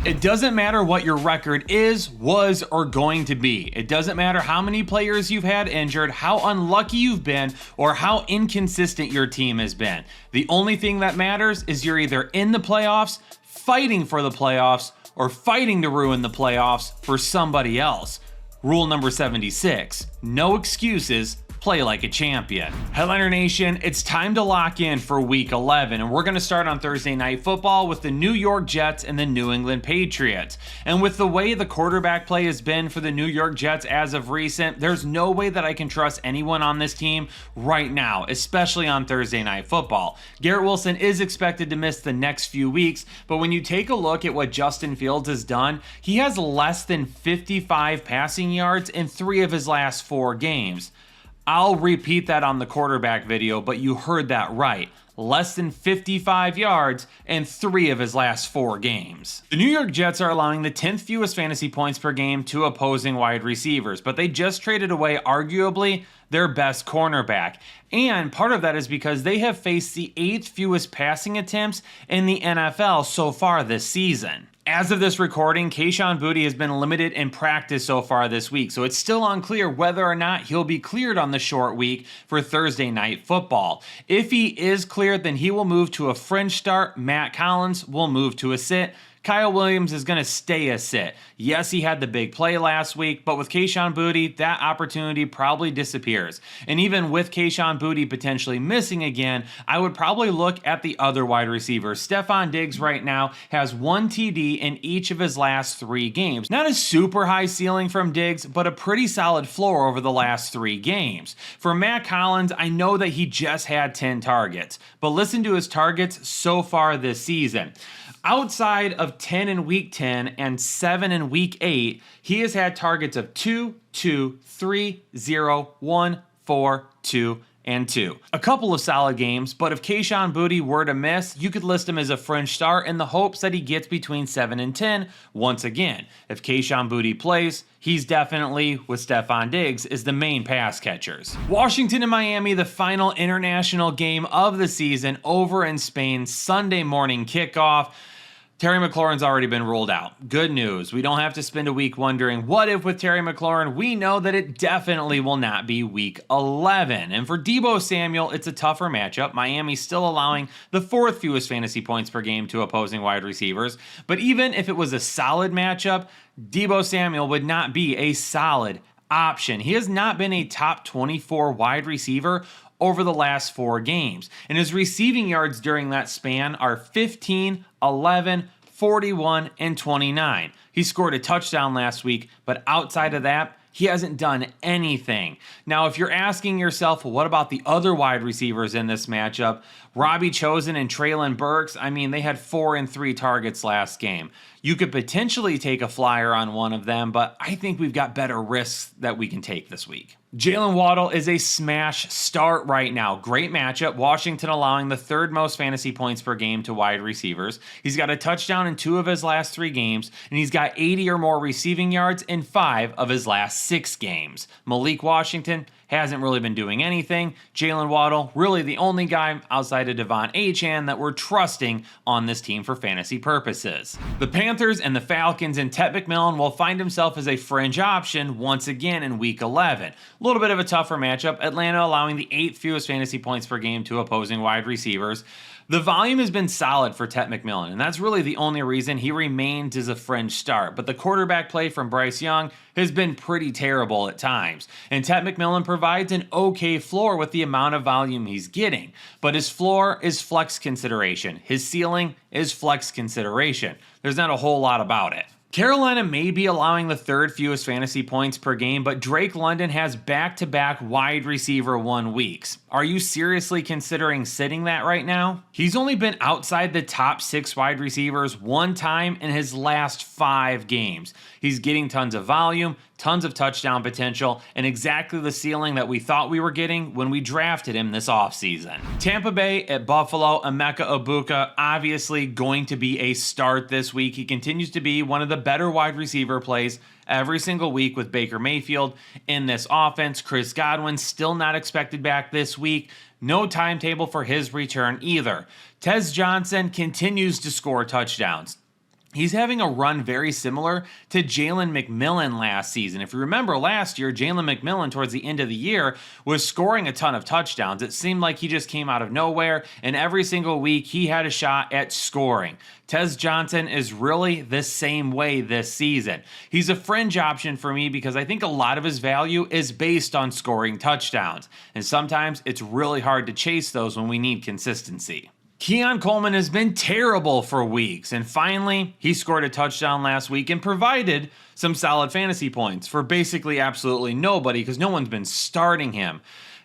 It doesn't matter what your record is, was, or going to be. It doesn't matter how many players you've had injured, how unlucky you've been, or how inconsistent your team has been. The only thing that matters is you're either in the playoffs, fighting for the playoffs, or fighting to ruin the playoffs for somebody else. Rule number 76, no excuses. Play like a champion. Headliner Nation, it's time to lock in for week 11, and we're going to start on Thursday Night Football with the New York Jets and the New England Patriots. And with the way the quarterback play has been for the New York Jets as of recent, there's no way that I can trust anyone on this team right now, especially on Thursday Night Football. Garrett Wilson is expected to miss the next few weeks, but when you take a look at what Justin Fields has done, he has less than 55 passing yards in 3 of his last 4 games. I'll repeat that on the quarterback video, but you heard that right. Less than 55 yards in 3 of his last 4 games. The New York Jets are allowing the 10th fewest fantasy points per game to opposing wide receivers, but they just traded away arguably their best cornerback. And part of that is because they have faced the 8th fewest passing attempts in the NFL so far this season. As of this recording, Kayshon Boutte has been limited in practice so far this week, so it's still unclear whether or not he'll be cleared on the short week for Thursday Night Football. If he is cleared, then he will move to a fringe start. Matt Collins will move to a sit. Kyle Williams is going to stay a sit. Yes, he had the big play last week, but with Kayshon Boutte, that opportunity probably disappears. And even with Kayshon Boutte potentially missing again, I would probably look at the other wide receivers. Stefon Diggs right now has 1 TD in each of his last 3 games. Not a super high ceiling from Diggs, but a pretty solid floor over the last 3 games. For Matt Collins, I know that he just had 10 targets, but listen to his targets so far this season. Outside of 10 in week 10 and 7 in week 8, he has had targets of 2, 2, 3, 0, 1, 4, 2, and 2. A couple of solid games, but if Kayshon Boutte were to miss, you could list him as a fringe start in the hopes that he gets between 7 and 10 once again. If Kayshon Boutte plays, he's definitely, with Stefon Diggs, is the main pass catchers. Washington and Miami, the final international game of the season over in Spain, Sunday morning kickoff. Terry McLaurin's already been ruled out. Good news. We don't have to spend a week wondering what if with Terry McLaurin. We know that it definitely will not be week 11. And for Deebo Samuel, it's a tougher matchup. Miami's still allowing the 4th fewest fantasy points per game to opposing wide receivers. But even if it was a solid matchup, Deebo Samuel would not be a solid option. He has not been a top 24 wide receiver over the last 4 games. And his receiving yards during that span are 15, 11, 41, and 29. He scored a touchdown last week, but outside of that, he hasn't done anything. Now, if you're asking yourself, well, what about the other wide receivers in this matchup? Robbie Chosen and Treylon Burks, I mean, they had 4 and 3 targets last game. You could potentially take a flyer on one of them, but I think we've got better risks that we can take this week. Jalen Waddle is a smash start right now. Great matchup. Washington allowing the 3rd most fantasy points per game to wide receivers. He's got a touchdown in 2 of his last 3 games, and he's got 80 or more receiving yards in 5 of his last 6 games. Malik Washington hasn't really been doing anything. Jalen Waddle, really the only guy outside of Devon Achane that we're trusting on this team for fantasy purposes. The Panthers and the Falcons, and Ted McMillan will find himself as a fringe option once again in week 11. A little bit of a tougher matchup. Atlanta allowing the 8th fewest fantasy points per game to opposing wide receivers. The volume has been solid for Ted McMillan, and that's really the only reason he remains as a fringe start. But the quarterback play from Bryce Young has been pretty terrible at times. And Ted McMillan provides an okay floor with the amount of volume he's getting. But his floor is flex consideration. His ceiling is flex consideration. There's not a whole lot about it. Carolina may be allowing the 3rd fewest fantasy points per game, but Drake London has back-to-back wide receiver 1 weeks. Are you seriously considering sitting that right now? He's only been outside the top 6 wide receivers 1 time in his last 5 games. He's getting tons of volume, tons of touchdown potential, and exactly the ceiling that we thought we were getting when we drafted him this offseason. Tampa Bay at Buffalo, Emeka Egbuka, obviously going to be a start this week. He continues to be one of the better wide receiver plays every single week with Baker Mayfield in this offense. Chris Godwin still not expected back this week. No timetable for his return either. Tez Johnson continues to score touchdowns. He's having a run very similar to Jalen McMillan last season. If you remember last year, Jalen McMillan towards the end of the year was scoring a ton of touchdowns. It seemed like he just came out of nowhere, and every single week he had a shot at scoring. Tez Johnson is really the same way this season. He's a fringe option for me because I think a lot of his value is based on scoring touchdowns, and sometimes it's really hard to chase those when we need consistency. Keon Coleman has been terrible for weeks, and finally, he scored a touchdown last week and provided some solid fantasy points for basically absolutely nobody because no one's been starting him.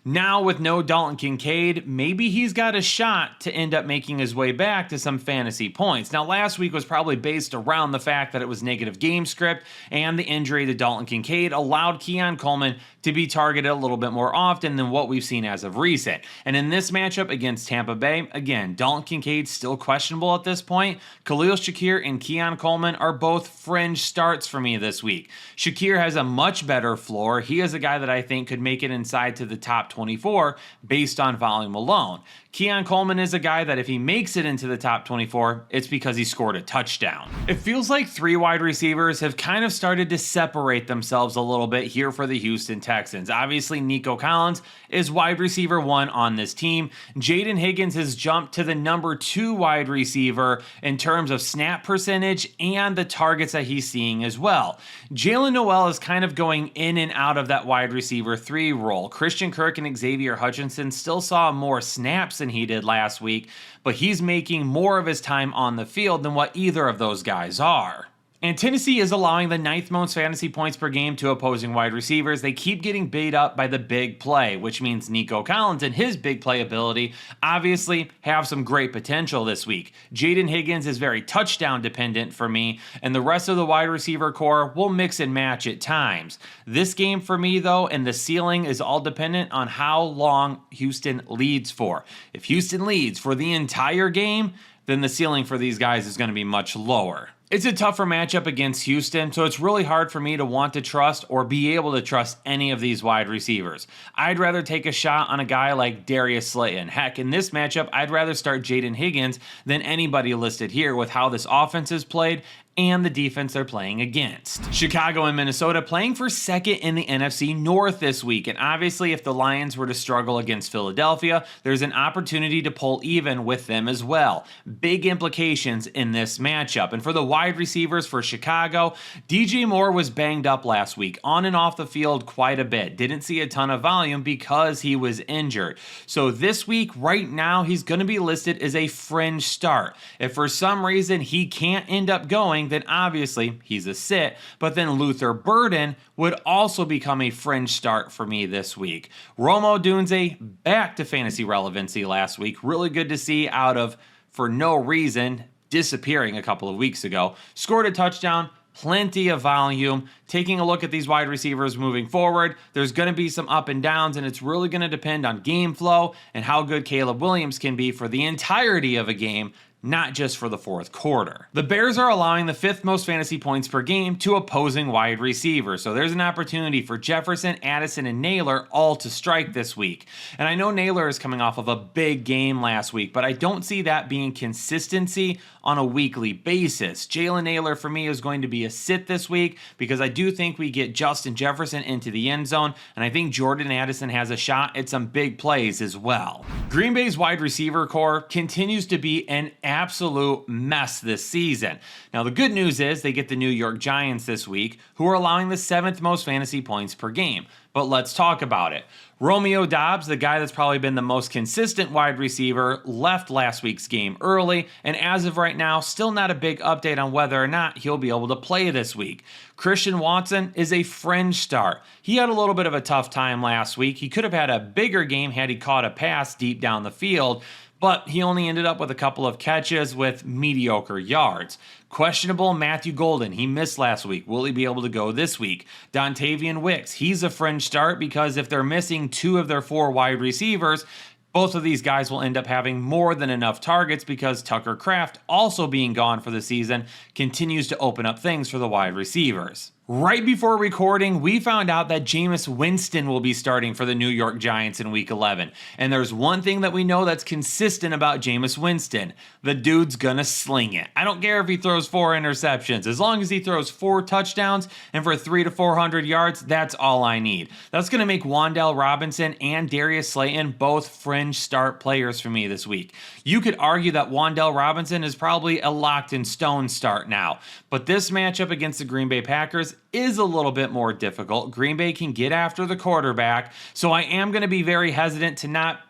Now with no Dalton Kincaid, maybe he's got a shot to end up making his way back to some fantasy points. Now last week was probably based around the fact that it was negative game script and the injury to Dalton Kincaid allowed Keon Coleman to be targeted a little bit more often than what we've seen as of recent. And in this matchup against Tampa Bay, again, Dalton Kincaid's still questionable at this point. Khalil Shakir and Keon Coleman are both fringe starts for me this week. Shakir has a much better floor. He is a guy that I think could make it inside to the top 24 based on volume alone. Keon Coleman is a guy that if he makes it into the top 24, it's because he scored a touchdown. It feels like three wide receivers have kind of started to separate themselves a little bit here for the Houston Texans. Obviously, Nico Collins is wide receiver 1 on this team. Jaden Higgins has jumped to the number 2 wide receiver in terms of snap percentage and the targets that he's seeing as well. Jalen Noel is kind of going in and out of that wide receiver 3 role. Christian Kirk and Xavier Hutchinson still saw more snaps than he did last week, but he's making more of his time on the field than what either of those guys are. And Tennessee is allowing the 9th most fantasy points per game to opposing wide receivers. They keep getting beat up by the big play, which means Nico Collins and his big play ability obviously have some great potential this week. Jaden Higgins is very touchdown dependent for me, and the rest of the wide receiver core will mix and match at times. This game for me, though, and the ceiling is all dependent on how long Houston leads for. If Houston leads for the entire game, then the ceiling for these guys is going to be much lower. It's a tougher matchup against Houston, so it's really hard for me to want to trust or be able to trust any of these wide receivers. I'd rather take a shot on a guy like Darius Slayton. Heck, in this matchup, I'd rather start Jaden Higgins than anybody listed here with how this offense is played and the defense they're playing against. Chicago and Minnesota playing for second in the NFC North this week, and obviously if the Lions were to struggle against Philadelphia, there's an opportunity to pull even with them as well. Big implications in this matchup. And for the wide receivers for Chicago, DJ Moore was banged up last week, on and off the field quite a bit. Didn't see a ton of volume because he was injured. So this week, right now, he's going to be listed as a fringe start. If for some reason he can't end up going, then obviously he's a sit, but then Luther Burden would also become a fringe start for me this week. Rome Odunze back to fantasy relevancy last week. Really good to see out of, for no reason, disappearing a couple of weeks ago. Scored a touchdown, plenty of volume. Taking a look at these wide receivers moving forward, there's going to be some up and downs, and it's really going to depend on game flow and how good Caleb Williams can be for the entirety of a game, not just for the fourth quarter. The Bears are allowing the 5th most fantasy points per game to opposing wide receivers, so there's an opportunity for Jefferson, Addison, and Naylor all to strike this week. And I know Naylor is coming off of a big game last week, but I don't see that being consistency on a weekly basis. Jalen Naylor for me is going to be a sit this week because I do think we get Justin Jefferson into the end zone, and I think Jordan Addison has a shot at some big plays as well. Green Bay's wide receiver core continues to be an absolute mess this season. Now, the good news is they get the New York Giants this week, who are allowing the 7th most fantasy points per game. But let's talk about it. Romeo Doubs, the guy that's probably been the most consistent wide receiver, left last week's game early, and as of right now, still not a big update on whether or not he'll be able to play this week. Christian Watson is a fringe start. He had a little bit of a tough time last week. He could have had a bigger game had he caught a pass deep down the field, but he only ended up with a couple of catches with mediocre yards. Questionable Matthew Golden. He missed last week. Will he be able to go this week? Dontavian Wicks. He's a fringe start because if they're missing 2 of their 4 wide receivers, both of these guys will end up having more than enough targets because Tucker Kraft, also being gone for the season, continues to open up things for the wide receivers. Right before recording, we found out that Jameis Winston will be starting for the New York Giants in Week 11. And there's one thing that we know that's consistent about Jameis Winston. The dude's gonna sling it. I don't care if he throws 4 interceptions. As long as he throws 4 touchdowns and for 300 to 400 yards, that's all I need. That's gonna make Wan'Dale Robinson and Darius Slayton both fringe start players for me this week. You could argue that Wan'Dale Robinson is probably a locked in stone start now. But this matchup against the Green Bay Packers is a little bit more difficult. Green Bay can get after the quarterback, so I am going to be very hesitant to not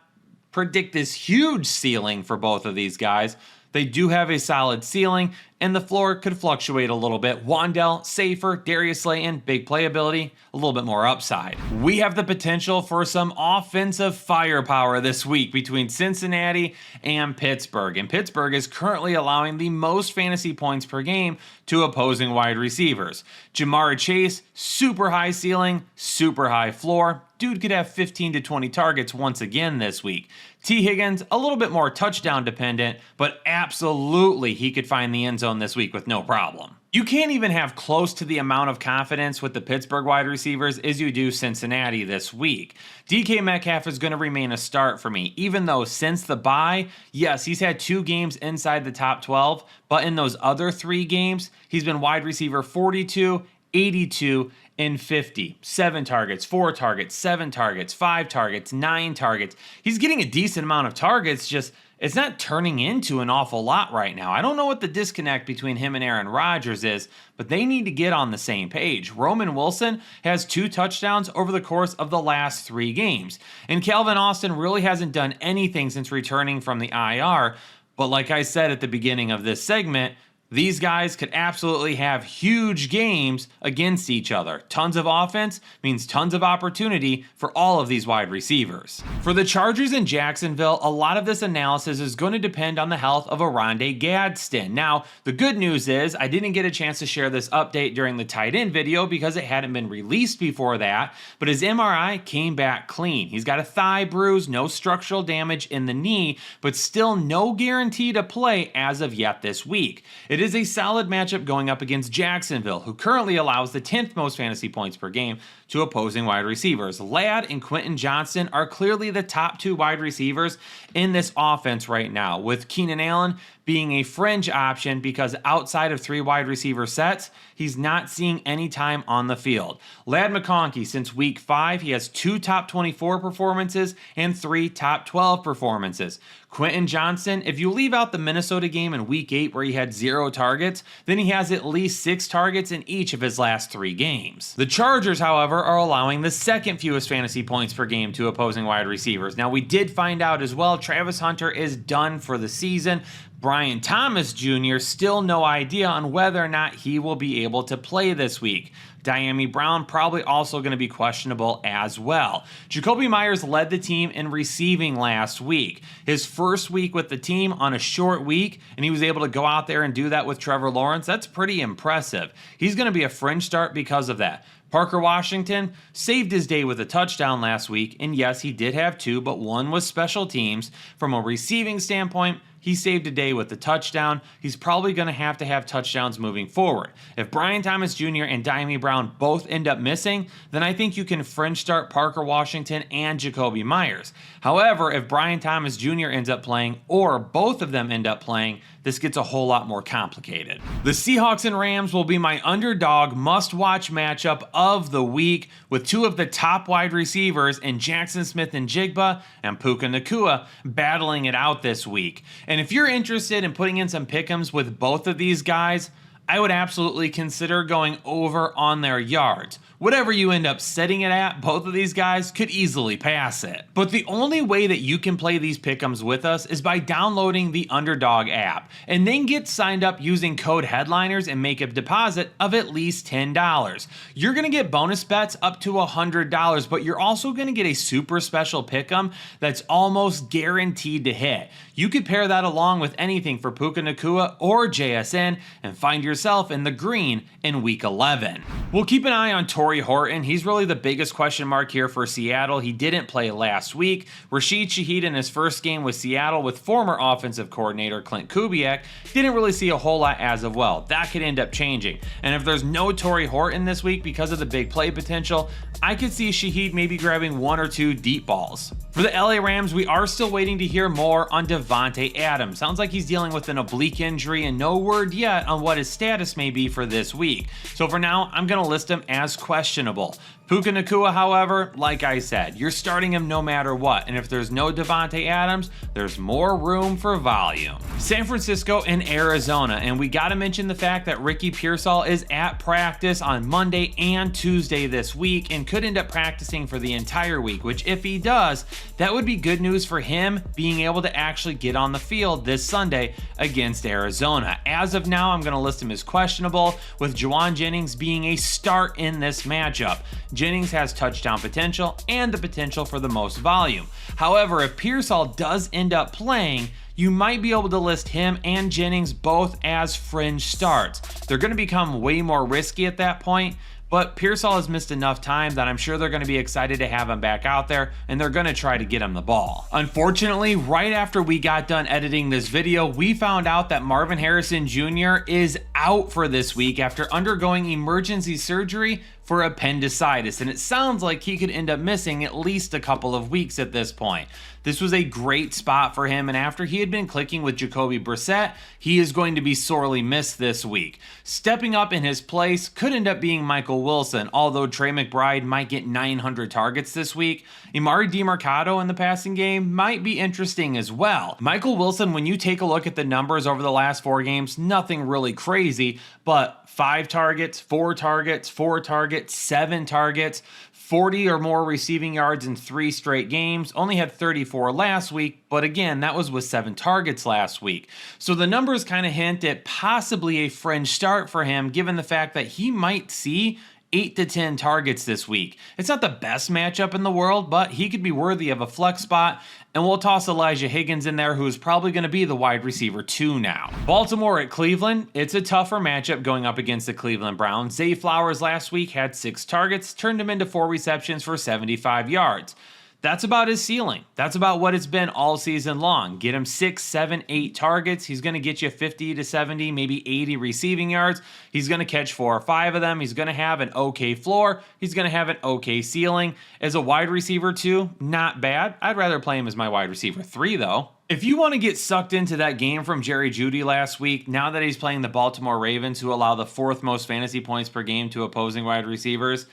predict this huge ceiling for both of these guys. They do have a solid ceiling, and the floor could fluctuate a little bit. Wan'Dale, safer. Darius Slayton, big playability, a little bit more upside. We have the potential for some offensive firepower this week between Cincinnati and Pittsburgh. And Pittsburgh is currently allowing the most fantasy points per game to opposing wide receivers. Ja'Marr Chase, super high ceiling, super high floor. Dude could have 15 to 20 targets once again this week. T. Higgins, a little bit more touchdown dependent, but absolutely he could find the end zone this week with no problem. You can't even have close to the amount of confidence with the Pittsburgh wide receivers as you do Cincinnati this week. DK Metcalf is going to remain a start for me, even though since the bye, yes, he's had 2 games inside the top 12, but in those other 3 games, he's been wide receiver 42, 82, and 50. 7 targets, 4 targets, 7 targets, 5 targets, 9 targets. He's getting a decent amount of targets, just it's not turning into an awful lot right now. I don't know what the disconnect between him and Aaron Rodgers is, but they need to get on the same page. Roman Wilson has 2 touchdowns over the course of the last 3 games. And Calvin Austin really hasn't done anything since returning from the IR. But like I said at the beginning of this segment, these guys could absolutely have huge games against each other. Tons of offense means tons of opportunity for all of these wide receivers. For the Chargers in Jacksonville, a lot of this analysis is going to depend on the health of Oronde Gadsden. Now, the good news is I didn't get a chance to share this update during the tight end video because it hadn't been released before that, but his MRI came back clean. He's got a thigh bruise, no structural damage in the knee, but still no guarantee to play as of yet this week. It is a solid matchup going up against Jacksonville, who currently allows the 10th most fantasy points per game to opposing wide receivers. Ladd and Quentin Johnston are clearly the top 2 wide receivers in this offense right now, with Keenan Allen being a fringe option because outside of 3 wide receiver sets, he's not seeing any time on the field. Ladd McConkey, since week 5, he has 2 top 24 performances and 3 top 12 performances. Quentin Johnston, if you leave out the Minnesota game in week 8 where he had 0 targets, then he has at least 6 targets in each of his last 3 games. The Chargers, however, are allowing the 2nd fewest fantasy points per game to opposing wide receivers. Now, we did find out as well, Travis Hunter is done for the season. Brian Thomas Jr., still no idea on whether or not he will be able to play this week. Dyami Brown probably also going to be questionable as well. Jacoby Myers led the team in receiving last week. His first week with the team on a short week, and he was able to go out there and do that with Trevor Lawrence. That's pretty impressive. He's going to be a fringe start because of that. Parker Washington saved his day with a touchdown last week, and yes, he did have 2, but 1 was special teams. From a receiving standpoint, he saved a day with the touchdown. He's probably going to have touchdowns moving forward. If Brian Thomas Jr. and Dyami Brown both end up missing, then I think you can fringe start Parker Washington and Jacoby Myers. However, if Brian Thomas Jr. ends up playing, or both of them end up playing, this gets a whole lot more complicated. The Seahawks and Rams will be my underdog must-watch matchup of the week, with 2 of the top wide receivers in Jackson Smith-Njigba and Puka Nacua battling it out this week. And if you're interested in putting in some pick'ems with both of these guys, I would absolutely consider going over on their yards. Whatever you end up setting it at, both of these guys could easily pass it. But the only way that you can play these pick'ems with us is by downloading the Underdog app, and then get signed up using code Headliners and make a deposit of at least $10. You're gonna get bonus bets up to $100, but you're also gonna get a super special pick'em that's almost guaranteed to hit. You could pair that along with anything for Puka Nacua or JSN and find yourself in the green in week 11. We'll keep an eye on Torrey Horton. He's really the biggest question mark here for Seattle. He didn't play last week. Rashid Shaheed in his first game with Seattle with former offensive coordinator Clint Kubiak didn't really see a whole lot as of well. That could end up changing. And if there's no Torrey Horton this week because of the big play potential, I could see Shaheed maybe grabbing 1 or 2 deep balls. For the LA Rams, we are still waiting to hear more on Davante Adams. Sounds like he's dealing with an oblique injury and no word yet on what his status may be for this week. So for now, I'm going to list him as questionable. Puka Nacua, however, like I said, you're starting him no matter what, and if there's no Davante Adams, there's more room for volume. San Francisco and Arizona, and we gotta mention the fact that Ricky Pearsall is at practice on Monday and Tuesday this week and could end up practicing for the entire week, which if he does, that would be good news for him being able to actually get on the field this Sunday against Arizona. As of now, I'm gonna list him as questionable, with Jauan Jennings being a start in this matchup. Jennings has touchdown potential and the potential for the most volume. However, if Pearsall does end up playing, you might be able to list him and Jennings both as fringe starts. They're going to become way more risky at that point, but Pearsall has missed enough time that I'm sure they're going to be excited to have him back out there, and they're going to try to get him the ball. Unfortunately, right after we got done editing this video, we found out that Marvin Harrison Jr. is out for this week after undergoing emergency surgery for appendicitis, and it sounds like he could end up missing at least a couple of weeks at this point. This was a great spot for him, and after he had been clicking with Jacoby Brissett, he is going to be sorely missed this week. Stepping up in his place could end up being Michael Wilson, although Trey McBride might get 900 targets this week. Emari Demercado in the passing game might be interesting as well. Michael Wilson, when you take a look at the numbers over the last 4 games, nothing really crazy, but 5 targets, 4 targets, 4 targets, 7 targets, 40 or more receiving yards in 3 straight games. Only had 34 last week, but again, that was with 7 targets last week. So the numbers kind of hint at possibly a fringe start for him, given the fact that he might see 8 to 10 targets this week. It's not the best matchup in the world, but he could be worthy of a flex spot, and we'll toss Elijah Higgins in there, who is probably going to be the wide receiver 2 now. Baltimore at Cleveland, it's a tougher matchup going up against the Cleveland Browns. Zay Flowers last week had 6 targets, turned him into 4 receptions for 75 yards. That's about his ceiling. That's about what it's been all season long. Get him 6, 7, 8 targets. He's going to get you 50 to 70, maybe 80 receiving yards. He's going to catch 4 or 5 of them. He's going to have an okay floor. He's going to have an okay ceiling. As a wide receiver 2, not bad. I'd rather play him as my wide receiver 3 though. If you want to get sucked into that game from Jerry Jeudy last week, now that he's playing the Baltimore Ravens, who allow the 4th most fantasy points per game to opposing wide receivers,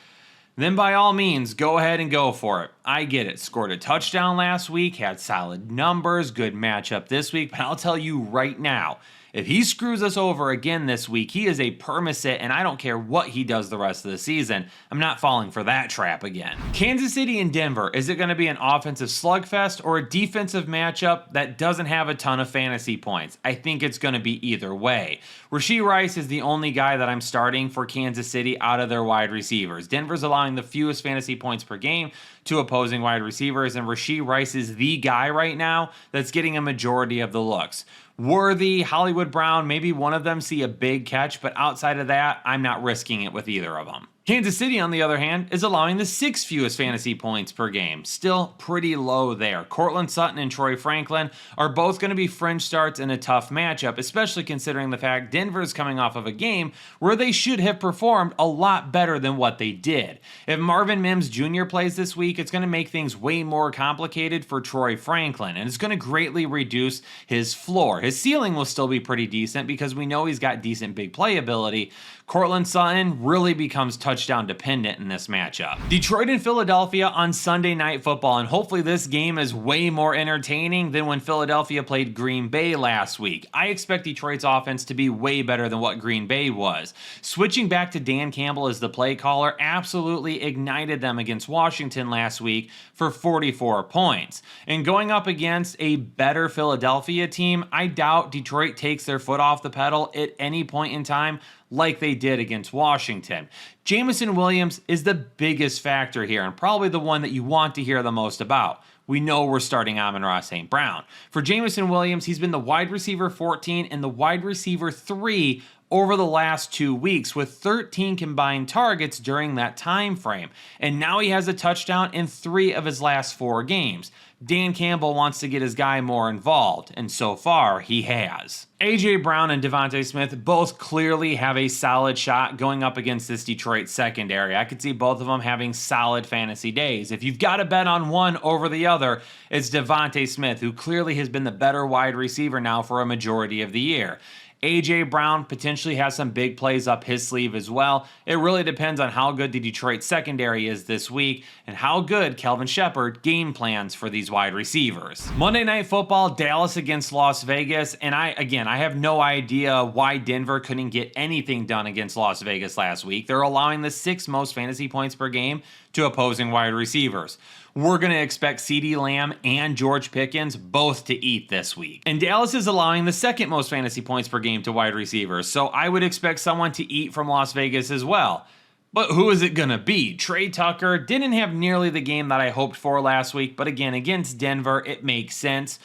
then by all means, go ahead and go for it. I get it. Scored a touchdown last week, had solid numbers, good matchup this week, but I'll tell you right now, if he screws us over again this week, he is a permasit, and I don't care what he does the rest of the season. I'm not falling for that trap again. Kansas City and Denver, is it going to be an offensive slugfest or a defensive matchup that doesn't have a ton of fantasy points? I think it's going to be either way. Rashee Rice is the only guy that I'm starting for Kansas City out of their wide receivers. Denver's allowing the fewest fantasy points per game to opposing wide receivers, and Rashee Rice is the guy right now that's getting a majority of the looks. Worthy, Hollywood Brown, maybe one of them see a big catch, but outside of that, I'm not risking it with either of them. Kansas City, on the other hand, is allowing the 6th fewest fantasy points per game. Still pretty low there. Courtland Sutton and Troy Franklin are both going to be fringe starts in a tough matchup, especially considering the fact Denver's coming off of a game where they should have performed a lot better than what they did. If Marvin Mims Jr. plays this week, it's going to make things way more complicated for Troy Franklin, and it's going to greatly reduce his floor. His ceiling will still be pretty decent because we know he's got decent big play ability. Courtland Sutton really becomes touchdown dependent in this matchup. Detroit and Philadelphia on Sunday Night Football, and hopefully this game is way more entertaining than when Philadelphia played Green Bay last week. I expect Detroit's offense to be way better than what Green Bay was. Switching back to Dan Campbell as the play caller absolutely ignited them against Washington last week for 44 points. And going up against a better Philadelphia team, I doubt Detroit takes their foot off the pedal at any point in time like they did against Washington. Jameson Williams is the biggest factor here and probably the one that you want to hear the most about. we know we're starting Amon-Ra St. Brown. For Jameson Williams, he's been the wide receiver 14 and the wide receiver 3 over the last 2 weeks with 13 combined targets during that time frame. And now he has a touchdown in 3 of his last 4 games. Dan Campbell wants to get his guy more involved, and so far he has. A.J. Brown and Devontae Smith both clearly have a solid shot going up against this Detroit secondary. I could see both of them having solid fantasy days. If you've got to bet on one over the other, it's Devontae Smith, who clearly has been the better wide receiver now for a majority of the year. A.J. Brown potentially has some big plays up his sleeve as well. It really depends on how good the Detroit secondary is this week and how good Kelvin Shepherd game plans for these wide receivers. Monday Night Football, Dallas against Las Vegas, and I have no idea why Denver couldn't get anything done against Las Vegas last week. They're allowing the 6th most fantasy points per game to opposing wide receivers. We're going to expect CeeDee Lamb and George Pickens both to eat this week. And Dallas is allowing the 2nd most fantasy points per game to wide receivers, so I would expect someone to eat from Las Vegas as well. But who is it going to be? Trey Tucker didn't have nearly the game that I hoped for last week, but again, against Denver, it makes sense.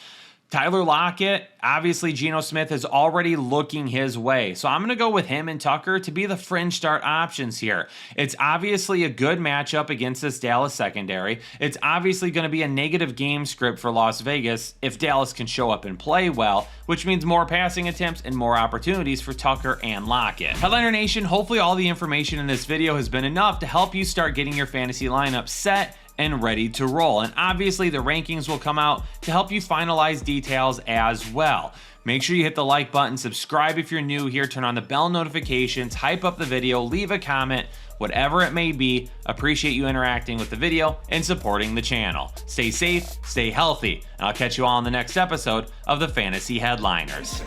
Tyler Lockett, obviously Geno Smith is already looking his way. So I'm going to go with him and Tucker to be the fringe start options here. It's obviously a good matchup against this Dallas secondary. It's obviously going to be a negative game script for Las Vegas if Dallas can show up and play well, which means more passing attempts and more opportunities for Tucker and Lockett. Headliner Nation, hopefully all the information in this video has been enough to help you start getting your fantasy lineup set and ready to roll. And obviously the rankings will come out to help you finalize details as well. Make sure you hit the like button, subscribe if you're new here, turn on the bell notifications, hype up the video, leave a comment, whatever it may be. Appreciate you interacting with the video and supporting the channel. Stay safe, stay healthy, and I'll catch you all in the next episode of the Fantasy Headliners.